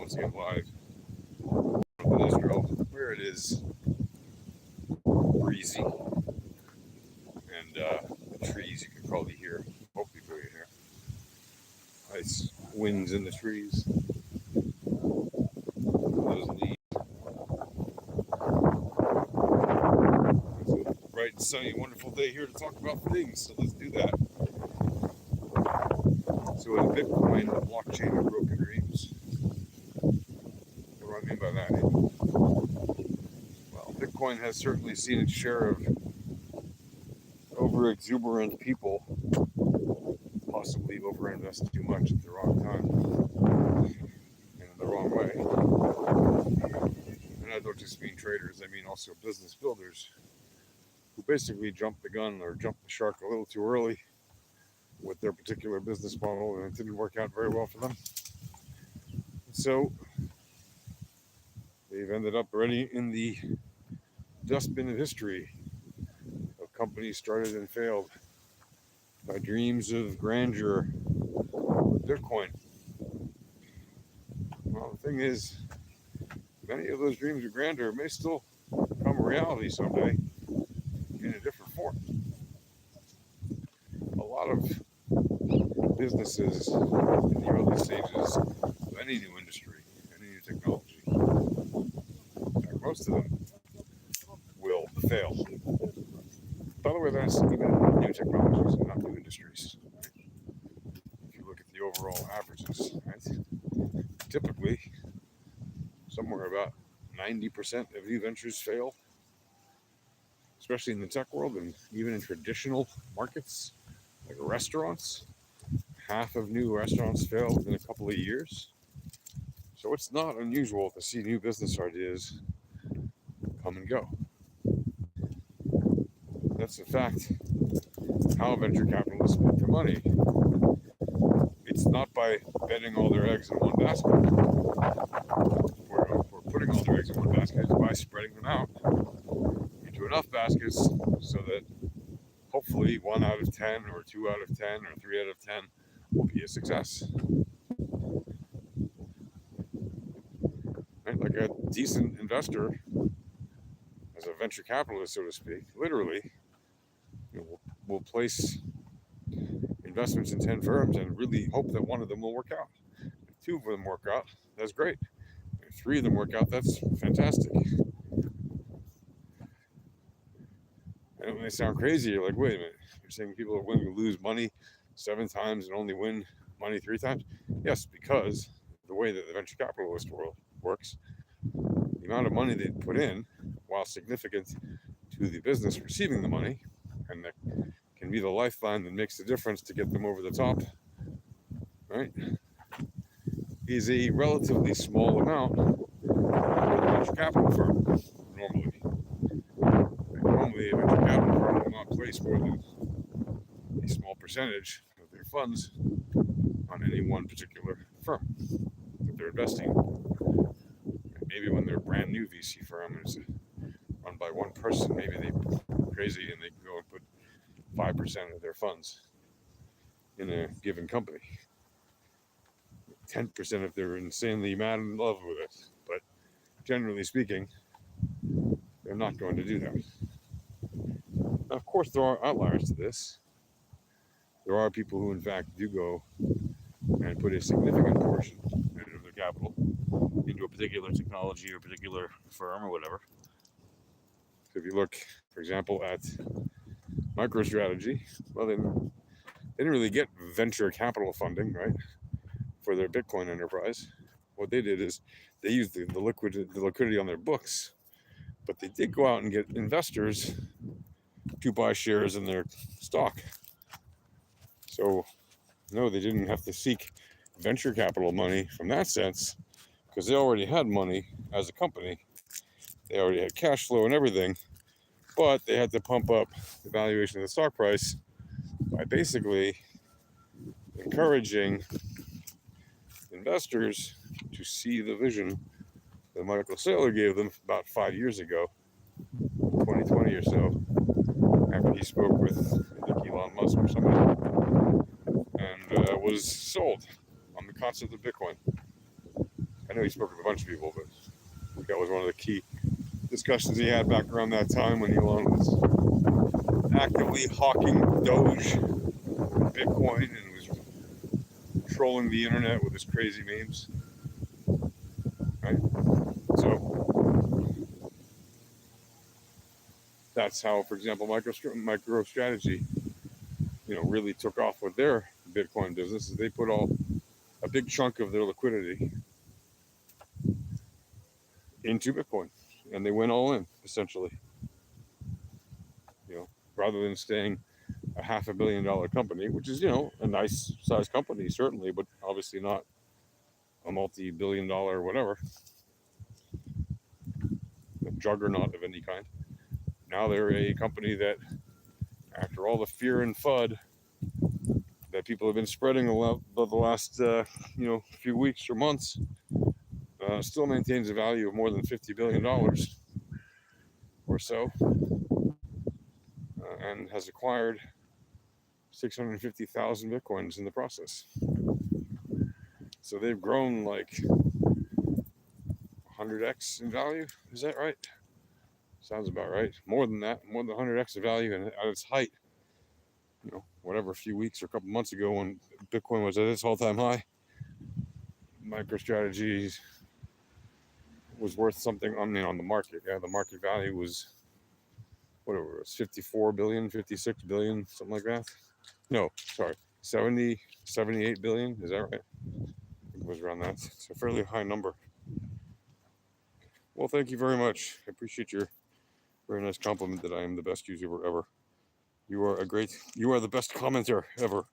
once again live from Israel, where it is breezy, and the trees you can probably hear, hopefully you can hear. Nice winds in the trees, those leaves. It's a bright and sunny, wonderful day here to talk about things, so let's do that. So in Bitcoin, the blockchain of broken dreams. What do I mean by that? Well, Bitcoin has certainly seen its share of over-exuberant people possibly overinvest too much at the wrong time and in the wrong way. And I don't just mean traders, I mean also business builders who basically jumped the gun or jumped the shark a little too early with their particular business model, and it didn't work out very well for them. So they've ended up already in the dustbin of history of companies started and failed by dreams of grandeur with Bitcoin. Well, the thing is, many of those dreams of grandeur may still become a reality someday in a different form. A lot of businesses in the early stages of any new industry, any new technology, in fact, most of them will fail. By the way, that's even new technologies and not new industries. Right? If you look at the overall averages, right? Typically, somewhere about 90% of new ventures fail, especially in the tech world and even in traditional markets like restaurants. Half of new restaurants fail within a couple of years. So it's not unusual to see new business ideas come and go. That's in fact how venture capitalists make their money. It's not by betting all their eggs in one basket or putting all their eggs in one basket, it's by spreading them out into enough baskets so that hopefully 1 out of 10 or 2 out of 10 or 3 out of 10 will be a success. Right? Like a decent investor, as a venture capitalist, so to speak, literally, will place investments in 10 firms and really hope that one of them will work out. If 2 of them work out, that's great. If 3 of them work out, that's fantastic. And when they sound crazy, you're like, wait a minute, you're saying people are willing to lose money 7 times and only win money 3 times? Yes, because the way that the venture capitalist world works, the amount of money they put in, while significant to the business receiving the money, and that can be the lifeline that makes the difference to get them over the top, right, is a relatively small amount for the venture capital firm, normally. Normally, a venture capital firm will not place more than a small percentage of their funds on any one particular firm that they're investing in. Maybe when they're a brand new VC firm and it's run by one person, maybe they're crazy and they can go and put 5% of their funds in a given company. 10% if they're insanely mad in love with it. But generally speaking, they're not going to do that. Now, of course, there are outliers to this. There are people who, in fact, do go and put a significant portion of their capital into a particular technology or particular firm or whatever. So if you look, for example, at MicroStrategy, well, they didn't really get venture capital funding, right, for their Bitcoin enterprise. What they did is they used the liquidity on their books, but they did go out and get investors to buy shares in their stock. So, no, they didn't have to seek venture capital money from that sense, because they already had money as a company. They already had cash flow and everything, but they had to pump up the valuation of the stock price by basically encouraging investors to see the vision that Michael Saylor gave them about 5 years ago, 2020 or so, after he spoke with, I think, Elon Musk or somebody, and was sold on the concept of Bitcoin. I know he spoke with a bunch of people, but that was one of the key discussions he had back around that time when Elon was actively hawking Doge, Bitcoin, and was trolling the internet with his crazy memes. Right? So that's how, for example, MicroStrategy, really took off with their Bitcoin business. Is they put a big chunk of their liquidity into Bitcoin, and they went all in essentially. Rather than staying a $500 million company, which is a nice size company certainly, but obviously not a multi-billion dollar whatever, a juggernaut of any kind. Now they're a company that, after all the fear and FUD that people have been spreading the last few weeks or months, still maintains a value of more than $50 billion or so, and has acquired 650,000 Bitcoins in the process. So they've grown like 100x in value. Is that right? Sounds about right. More than that, more than 100x of value, and at its height, whatever, a few weeks or a couple months ago when Bitcoin was at its all-time high, MicroStrategy was worth something on the market. Yeah, the market value was whatever it was, 54 billion, 56 billion, something like that. No, sorry, 70, 78 billion. Is that right? I think it was around that. It's a fairly high number. Well, thank you very much. I appreciate your very nice compliment that I am the best YouTuber ever. You are the best commenter ever.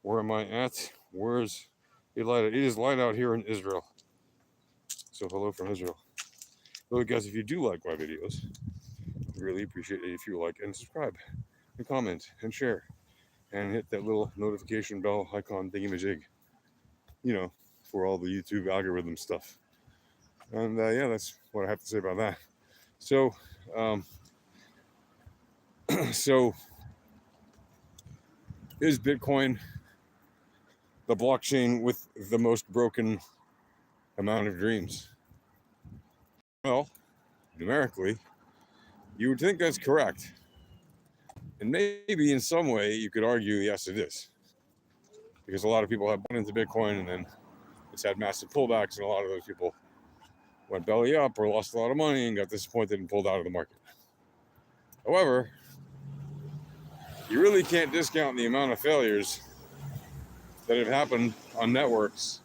Where am I at? Where's it light? It is light out here in Israel. So hello from Israel. Well, guys, if you do like my videos, I'd really appreciate it if you like and subscribe and comment and share and hit that little notification bell icon thingamajig, for all the YouTube algorithm stuff. And yeah, that's what I have to say about that. So, so is Bitcoin the blockchain with the most broken amount of dreams? Well, numerically, you would think that's correct. And maybe in some way you could argue, yes, it is. Because a lot of people have bought into Bitcoin and then it's had massive pullbacks, and a lot of those people went belly up or lost a lot of money and got disappointed and pulled out of the market. However, you really can't discount the amount of failures that have happened on networks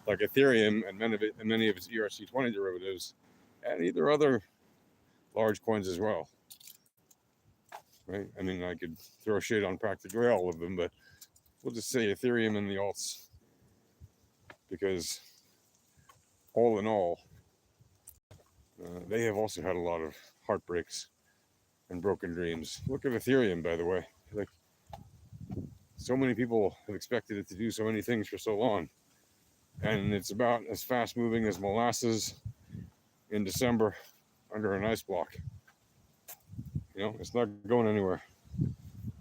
like Ethereum and many of its ERC20 derivatives, and either other large coins as well. Right? I mean, I could throw shade on practically all of them, but we'll just say Ethereum and the alts, because all in all, they have also had a lot of heartbreaks and broken dreams. Look at Ethereum, by the way. Like, so many people have expected it to do so many things for so long, and it's about as fast moving as molasses in December under an ice block. It's not going anywhere.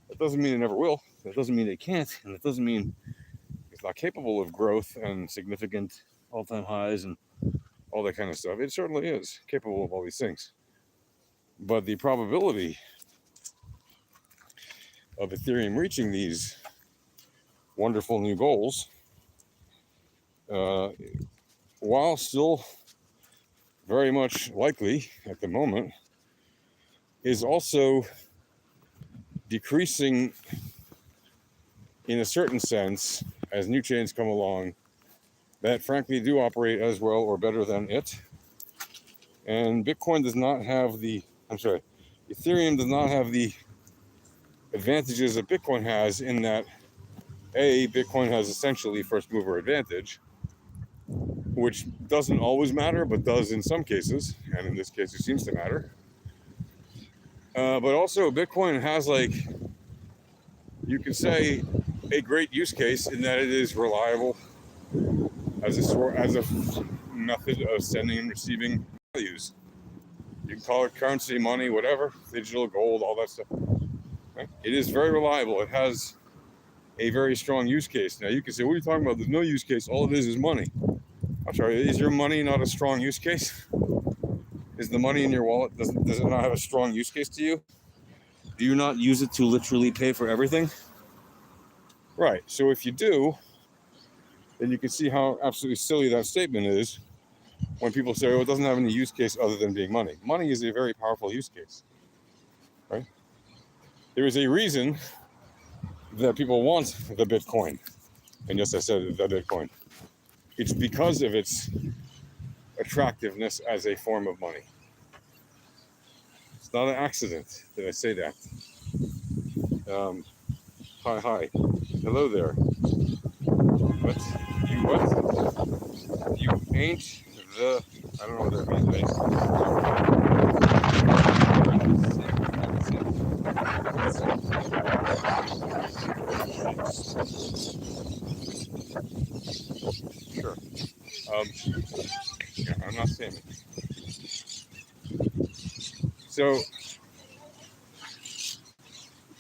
That doesn't mean it never will. That doesn't mean it can't, and it doesn't mean it's not capable of growth and significant all-time highs and all that kind of stuff. It certainly is capable of all these things. But the probability of Ethereum reaching these wonderful new goals, while still very much likely at the moment, is also decreasing in a certain sense as new chains come along that frankly do operate as well or better than it. And Ethereum does not have the advantages that Bitcoin has, in that Bitcoin has essentially first mover advantage, which doesn't always matter, but does in some cases, and in this case it seems to matter. But also Bitcoin has, you could say, a great use case in that it is reliable as a method of sending and receiving values. You can call it currency, money, whatever, digital gold, all that stuff. Right? It is very reliable. It has a very strong use case. Now you can say, what are you talking about? There's no use case. All it is money. I'm sorry, is your money not a strong use case? Is the money in your wallet, does it not have a strong use case to you? Do you not use it to literally pay for everything? Right, so if you do, then you can see how absolutely silly that statement is when people say, oh, it doesn't have any use case other than being money. Money is a very powerful use case, right? There is a reason that people want the Bitcoin. And yes, I said the Bitcoin. It's because of its attractiveness as a form of money. It's not an accident that I say that. Hi. Hello there. What? You ain't the... I don't know what that means. Sure. Yeah, I'm not saying it. So,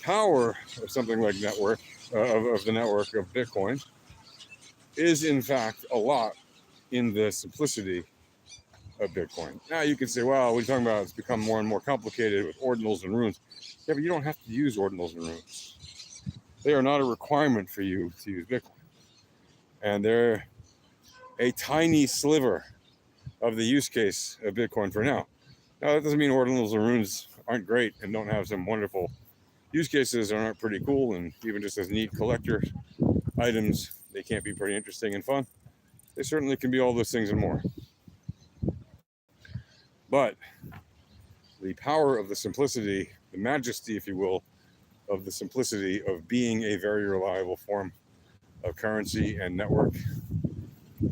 power of something like network, of the network of Bitcoin, is in fact a lot in the simplicity of Bitcoin. Now you can say, well, what are you talking about? It's become more and more complicated with ordinals and runes. Yeah, but you don't have to use ordinals and runes. They are not a requirement for you to use Bitcoin. And they're a tiny sliver of the use case of Bitcoin for now. Now, that doesn't mean ordinals and runes aren't great and don't have some wonderful use cases and aren't pretty cool, and even just as neat collector items, they can't be pretty interesting and fun. They certainly can be all those things and more. But the power of the simplicity, the majesty, if you will, of the simplicity of being a very reliable form of currency and network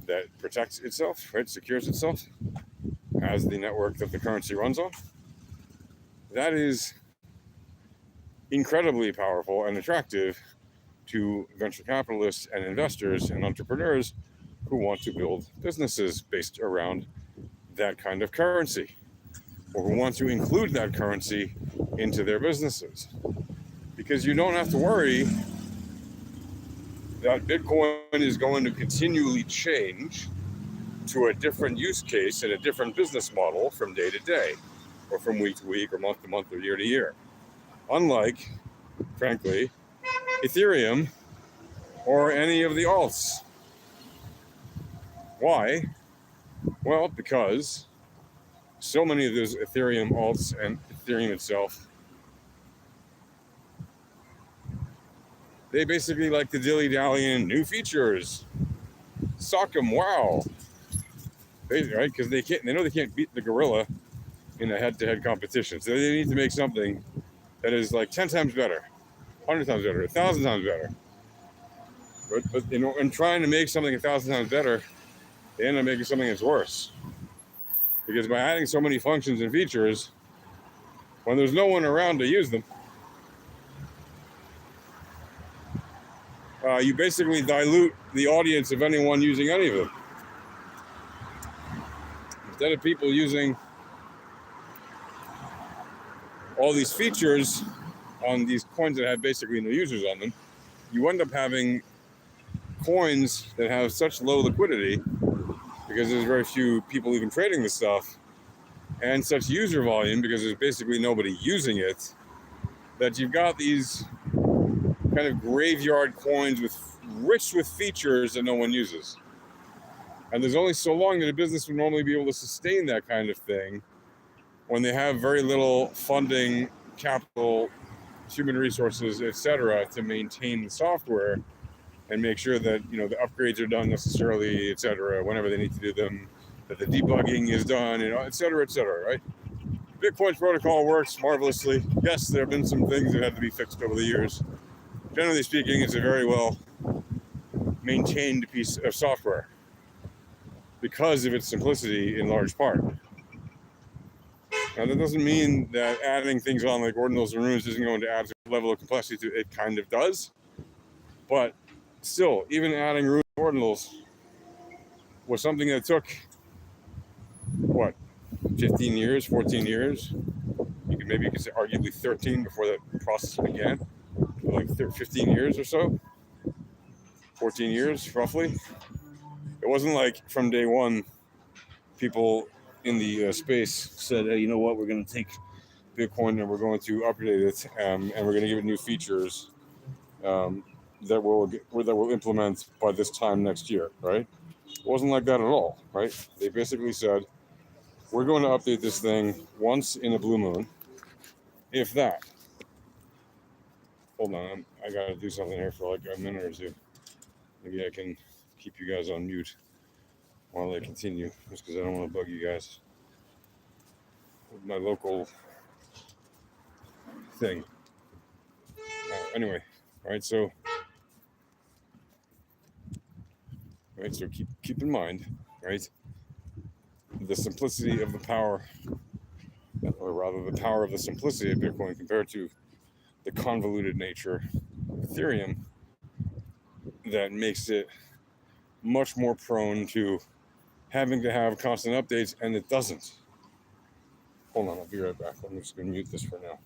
that protects itself, right, secures itself as the network that the currency runs on, that is incredibly powerful and attractive to venture capitalists and investors and entrepreneurs who want to build businesses based around that kind of currency, or who want to include that currency into their businesses. Because you don't have to worry that Bitcoin is going to continually change to a different use case and a different business model from day to day, or from week to week, or month to month, or year to year. Unlike, frankly, Ethereum or any of the alts. Why? Well, because so many of those Ethereum alts and Ethereum itself, they basically like to dilly-dally in new features. Sock them, wow. Right? Because they know they can't beat the gorilla in a head-to-head competition. So they need to make something that is like 10 times better, 100 times better, 1,000 times better. But you know, in trying to make something 1,000 times better, they end up making something that's worse. Because by adding so many functions and features, when there's no one around to use them, you basically dilute the audience of anyone using any of them. Instead of people using all these features on these coins that have basically no users on them, you end up having coins that have such low liquidity, because there's very few people even trading this stuff, and such user volume because there's basically nobody using it, that you've got these kind of graveyard coins rich with features that no one uses. And there's only so long that a business would normally be able to sustain that kind of thing when they have very little funding, capital, human resources, etc., to maintain the software and make sure that, you know, the upgrades are done necessarily, etc., whenever they need to do them, that the debugging is done, you know, etc., right? Bitcoin's protocol works marvelously. Yes, there have been some things that have to be fixed over the years. Generally speaking, it's a very well maintained piece of software because of its simplicity in large part. Now, that doesn't mean that adding things on like ordinals and runes isn't going to add a level of complexity to it. It kind of does. But still, even adding runes and ordinals was something that took, what, 15 years, 14 years? Maybe you could say arguably 13 before that process began. Like 15 years or so. 14 years, roughly. It wasn't like from day one, people in the space said, "Hey, you know what? We're going to take Bitcoin and we're going to update it, and we're going to give it new features um, that will implement by this time next year." Right? It wasn't like that at all. Right? They basically said, "We're going to update this thing once in a blue moon, if that." Hold on, I got to do something here for like a minute or two. Maybe I can keep you guys on mute while I continue, just because I don't want to bug you guys with my local thing. Anyway, right? So keep in mind, right? The simplicity of the power, or rather, the power of the simplicity of Bitcoin compared to the convoluted nature of Ethereum, that makes it much more prone to having to have constant updates, and it doesn't. Hold on, I'll be right back. I'm just going to mute this for now.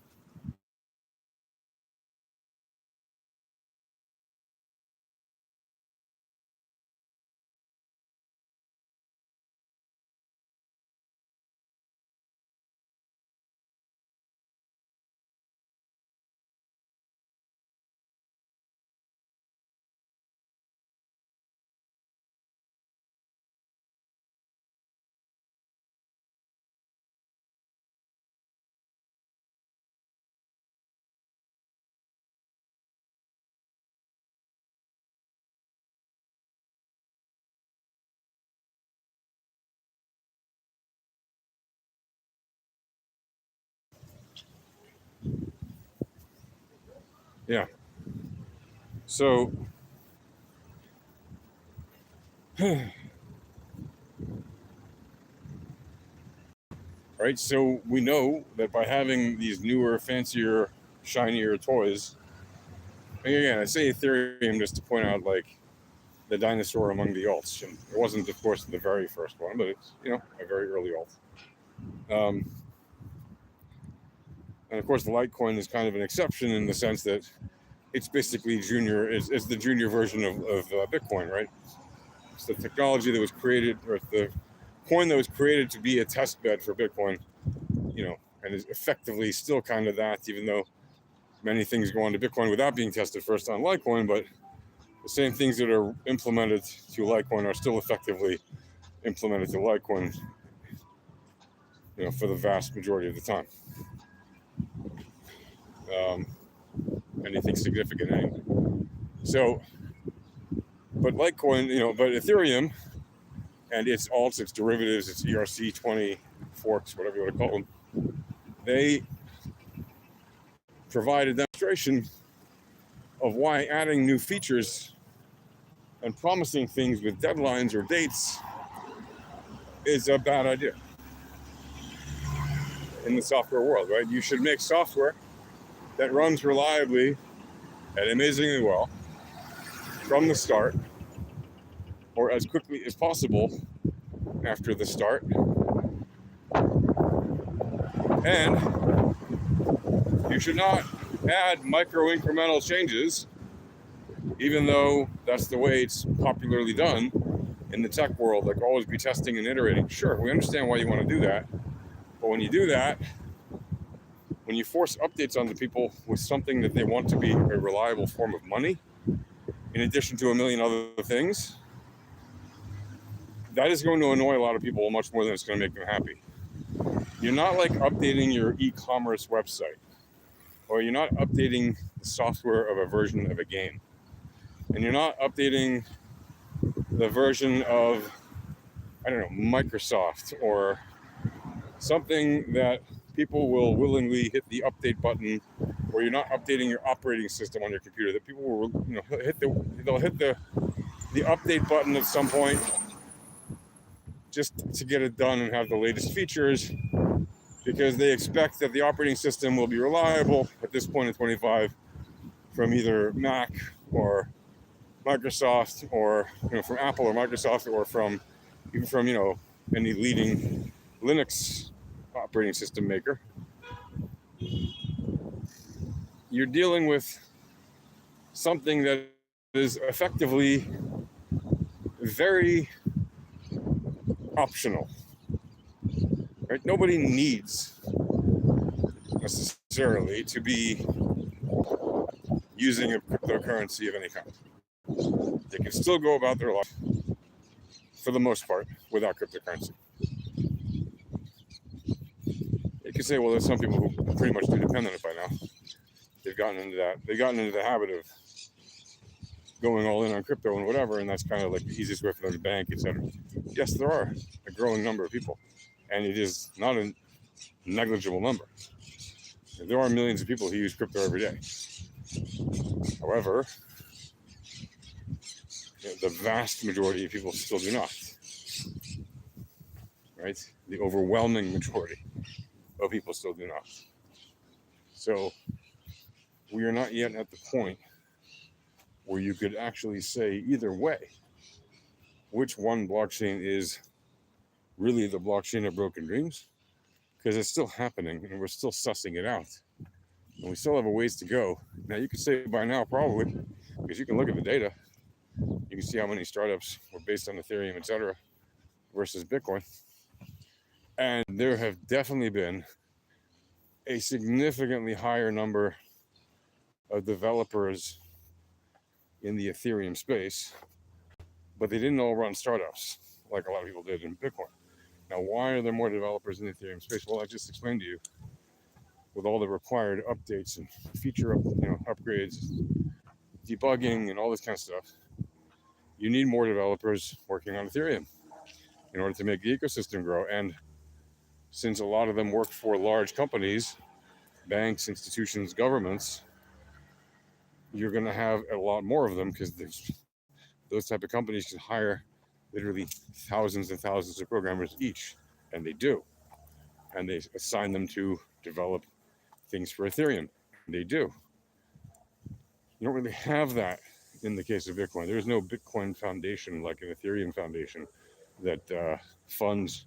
Yeah. So, right. So we know that by having these newer, fancier, shinier toys. And again, I say Ethereum just to point out like the dinosaur among the alts. And it wasn't, of course, the very first one, but it's a very early alt. Um, and of course, the Litecoin is kind of an exception in the sense that it's basically junior. It's the junior version of Bitcoin, right? It's the technology that was created, or the coin that was created to be a test bed for Bitcoin, and is effectively still kind of that, even though many things go on to Bitcoin without being tested first on Litecoin, but the same things that are implemented to Litecoin are still effectively implemented to Litecoin, for the vast majority of the time. Anything significant anyway. So, but Litecoin, but Ethereum and its alts, its derivatives, its ERC20 forks, whatever you want to call them, they provide a demonstration of why adding new features and promising things with deadlines or dates is a bad idea in the software world, right? You should make software that runs reliably and amazingly well from the start, or as quickly as possible after the start. And you should not add micro incremental changes, even though that's the way it's popularly done in the tech world, like always be testing and iterating. Sure, we understand why you want to do that. But when you do that, when you force updates onto people with something that they want to be a reliable form of money, in addition to a million other things, that is going to annoy a lot of people much more than it's going to make them happy. You're not like updating your e-commerce website, or you're not updating the software of a version of a game, and you're not updating the version of, I don't know, Microsoft, or something that people will willingly hit the update button, or you're not updating your operating system on your computer, that people will they'll hit the update button at some point just to get it done and have the latest features, because they expect that the operating system will be reliable at this point in 25 from either Mac or Microsoft, or from Apple or Microsoft, or from any leading Linux operating system maker. You're dealing with something that is effectively very optional, right? Nobody needs necessarily to be using a cryptocurrency of any kind. They can still go about their life, for the most part, without cryptocurrency. You can say, well, there's some people who pretty much do depend on it by now. They've gotten into that. They've gotten into the habit of going all in on crypto and whatever, and that's kind of like the easiest way for them to bank, etc. Yes, there are a growing number of people, and it is not a negligible number. There are millions of people who use crypto every day. However, the vast majority of people still do not. Right? The overwhelming majority of people still do not. So we are not yet at the point where you could actually say either way which one blockchain is really the blockchain of broken dreams, because it's still happening and we're still sussing it out. And we still have a ways to go. Now, you could say by now, probably, because you can look at the data. You can see how many startups were based on Ethereum, etc., versus Bitcoin. And there have definitely been a significantly higher number of developers in the Ethereum space, but they didn't all run startups like a lot of people did in Bitcoin. Now, why are there more developers in the Ethereum space? Well, I just explained to you, with all the required updates and feature upgrades, debugging, and all this kind of stuff, you need more developers working on Ethereum in order to make the ecosystem grow. And since a lot of them work for large companies, banks, institutions, governments, you're going to have a lot more of them, because those type of companies can hire literally thousands and thousands of programmers each, and they do. And they assign them to develop things for Ethereum. They do. You don't really have that in the case of Bitcoin. There's no Bitcoin foundation like an Ethereum foundation that funds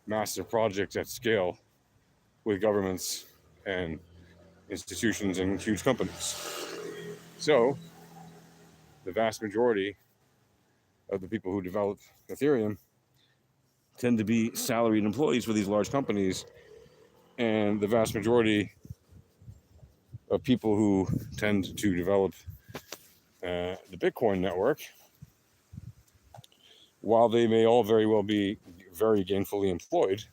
massive projects at scale with governments and institutions and huge companies. So the vast majority of the people who develop Ethereum tend to be salaried employees for these large companies, and the vast majority of people who tend to develop the Bitcoin network, while they may all very well be very gainfully employed,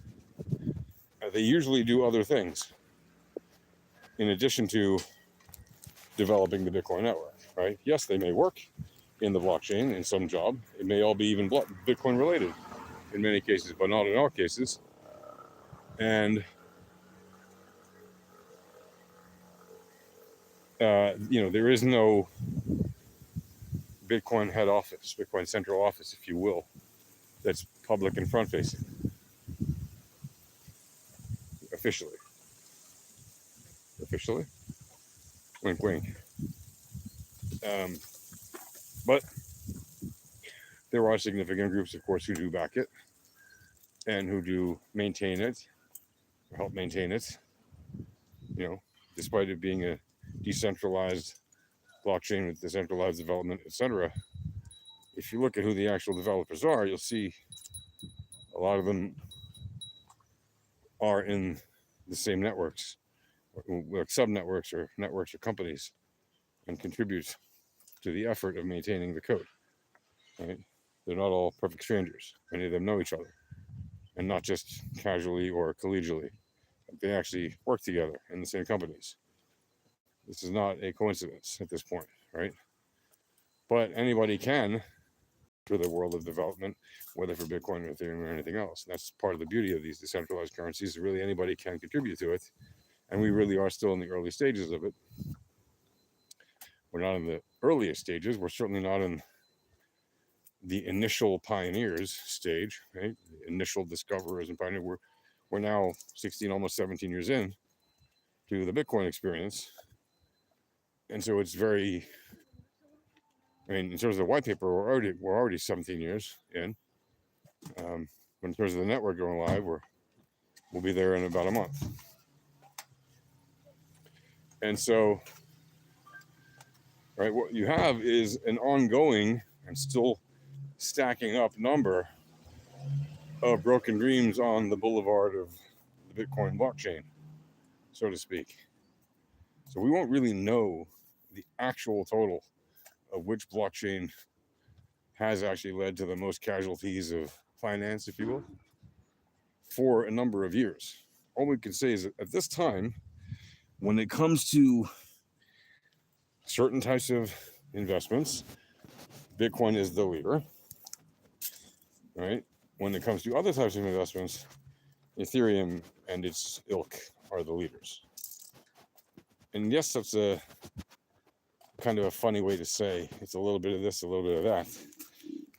they usually do other things in addition to developing the Bitcoin network, right? Yes, they may work in the blockchain in some job. It may all be even Bitcoin related in many cases, but not in all cases. And there is no Bitcoin head office, Bitcoin central office, if you will, that's public and front facing officially. Wink, wink. But there are significant groups, of course, who do back it and who do maintain it, or help maintain it, despite it being a decentralized blockchain with decentralized development, etc. If you look at who the actual developers are, you'll see a lot of them are in the same networks, like sub-networks or networks or companies, and contribute to the effort of maintaining the code. Right? They're not all perfect strangers. Many of them know each other, and not just casually or collegially. They actually work together in the same companies. This is not a coincidence at this point, right? But anybody can for the world of development, whether for Bitcoin or Ethereum or anything else. And that's part of the beauty of these decentralized currencies. Really, anybody can contribute to it. And we really are still in the early stages of it. We're not in the earliest stages. We're certainly not in the initial pioneers stage, right? The initial discoverers and pioneers. We're now 16, almost 17 years in to the Bitcoin experience. And so it's very, in terms of the white paper, we're already 17 years in. But in terms of the network going live, we'll be there in about a month. And so, right, what you have is an ongoing and still stacking up number of broken dreams on the boulevard of the Bitcoin blockchain, so to speak. So we won't really know the actual total of which blockchain has actually led to the most casualties of finance, if you will, for a number of years. All we can say is that at this time, when it comes to certain types of investments, Bitcoin is the leader, right? When it comes to other types of investments, Ethereum and its ilk are the leaders. And yes, that's a kind of a funny way to say it's a little bit of this, a little bit of that,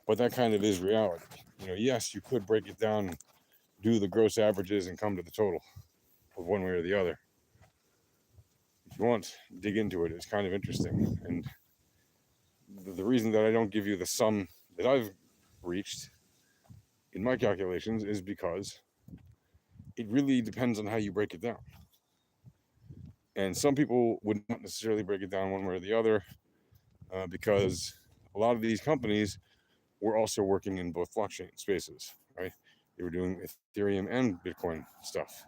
but that kind of is reality. Yes, you could break it down, do the gross averages, and come to the total of one way or the other. If you want, dig into it. It's kind of interesting. And the reason that I don't give you the sum that I've reached in my calculations is because it really depends on how you break it down. And some people would not necessarily break it down one way or the other because a lot of these companies were also working in both blockchain spaces, right? They were doing Ethereum and Bitcoin stuff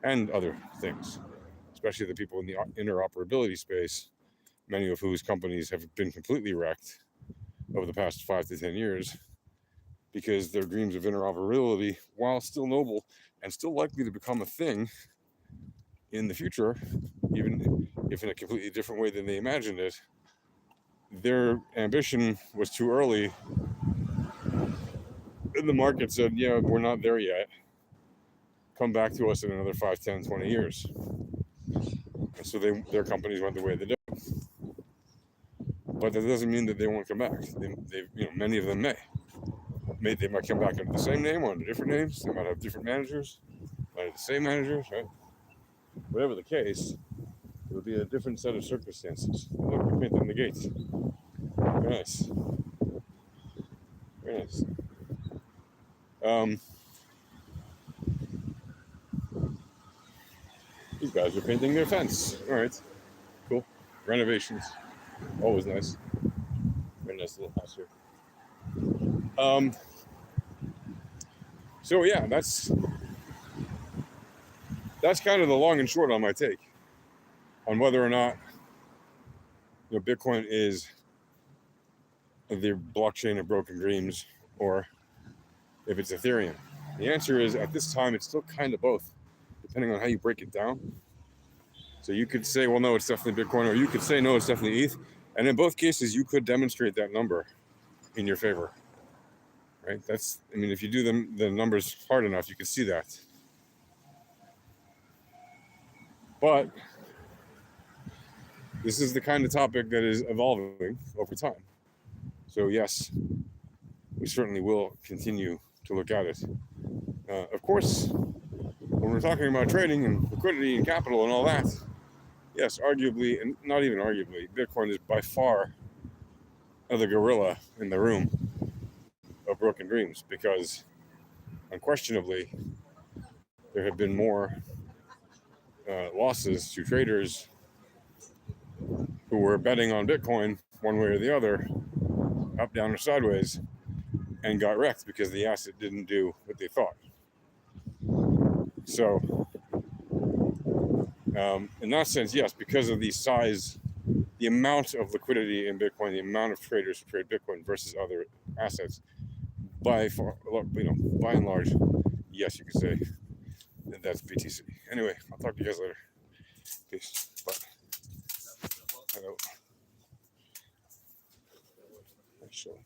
and other things, especially the people in the interoperability space, many of whose companies have been completely wrecked over the past 5 to 10 years because their dreams of interoperability, while still noble and still likely to become a thing in the future, even if in a completely different way than they imagined it, their ambition was too early. And the market said, yeah, we're not there yet. Come back to us in another 5, 10, 20 years. And so their companies went the way they did. But that doesn't mean that they won't come back. Many of them may. They might come back under the same name or under different names. They might have different managers, might have the same managers, right? Whatever the case, it would be a different set of circumstances. Look, you're painting the gates. Very nice. Very nice. These guys are painting their fence. All right, cool. Renovations, always nice. Very nice little house here. So yeah, that's kind of the long and short on my take on whether or not Bitcoin is the blockchain of broken dreams or if it's Ethereum. The answer is at this time it's still kind of both, depending on how you break it down. So you could say, well, no, it's definitely Bitcoin, or you could say, no, it's definitely ETH. And in both cases, you could demonstrate that number in your favor, right? If you do the numbers hard enough, you can see that. But this is the kind of topic that is evolving over time. So yes, we certainly will continue to look at it. Of course, when we're talking about trading and liquidity and capital and all that, yes, arguably, and not even arguably, Bitcoin is by far the gorilla in the room of broken dreams because unquestionably there have been more losses to traders who were betting on Bitcoin one way or the other, up, down, or sideways, and got wrecked because the asset didn't do what they thought. So in that sense, yes, because of the size, the amount of liquidity in Bitcoin, the amount of traders who trade Bitcoin versus other assets, by and large, yes, you could say that's BTC. Anyway, I'll talk to you guys later. Peace. Bye. Hello. Actually.